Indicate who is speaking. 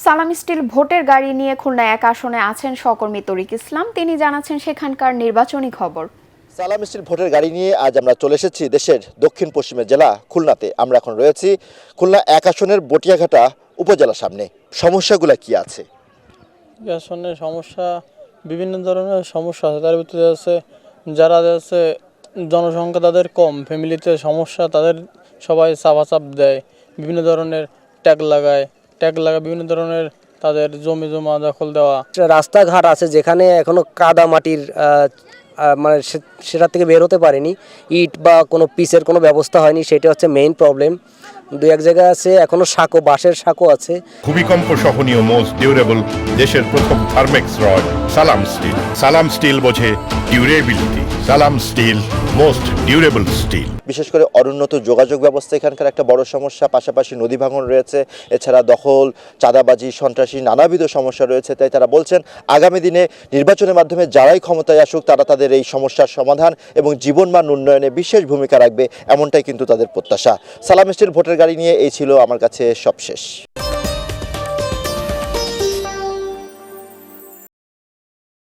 Speaker 1: সালাম স্টিল ভোটের গাড়ি নিয়ে খুলনা ১ আসনে আছেন সহকর্মী তরিক ইসলাম। তিনি জানাচ্ছেন সেখানকার নির্বাচনী খবর।
Speaker 2: সালাম স্টিল ভোটের গাড়ি নিয়ে আজ আমরা চলে এসেছি দেশের দক্ষিণ পশ্চিমের জেলা খুলনাতে। আমরা এখন রয়েছি খুলনা ১ আসনের বটিয়াঘাটা উপজেলার সামনে। সমস্যাগুলো কি আছে?
Speaker 3: আসনের সমস্যা বিভিন্ন ধরনের সমস্যা আছে। তার ভিতরে আছে যারা আছে জনসংখ্যা তাদের কম, ফ্যামিলিতে সমস্যা, তাদের সবাই চাপাচাপ দেয়, বিভিন্ন ধরনের ট্যাগ লাগায় বিভিন্ন ধরনের তাদের জমি জমা দখল দেওয়া।
Speaker 4: রাস্তাঘাট আছে যেখানে এখনো কাদা মাটির মানে সেটা থেকে বের হতে পারেনি, ইট বা কোনো পিচের কোনো ব্যবস্থা হয়নি, সেটা হচ্ছে মেইন প্রবলেম। দু এক জায়গায় আছে এখনো বাঁশের সাঁকো আছে।
Speaker 5: ভূমিকম্প সহনীয় মোস্ট ডিউরেবল দেশের প্রথম থার্মেক্স রড সালাম স্টিল। সালাম স্টিল বোঝে ডিউরেবিলিটি। সালাম স্টিল মোস্ট ডিউরেবল স্টিল।
Speaker 2: বিশেষ করে অনুন্নত যোগাযোগ ব্যবস্থা এখানকার একটা বড় সমস্যা। পাশাপাশি নদী ভাঙন রয়েছে, এছাড়া দখল, চাঁদাবাজি, সন্ত্রাসী নানাবিধ সমস্যা রয়েছে। তাই তারা বলছেন আগামী দিনে নির্বাচনের মাধ্যমে যারাই ক্ষমতায় আসুক তারা তাদের এই সমস্যার সমাধান এবং জীবনমান উন্নয়নে বিশেষ ভূমিকা রাখবে, এমনটাই কিন্তু তাদের প্রত্যাশা। সালাম স্টিল ভোটের গাড়ি নিয়ে এই ছিল আমার কাছে সবশেষ।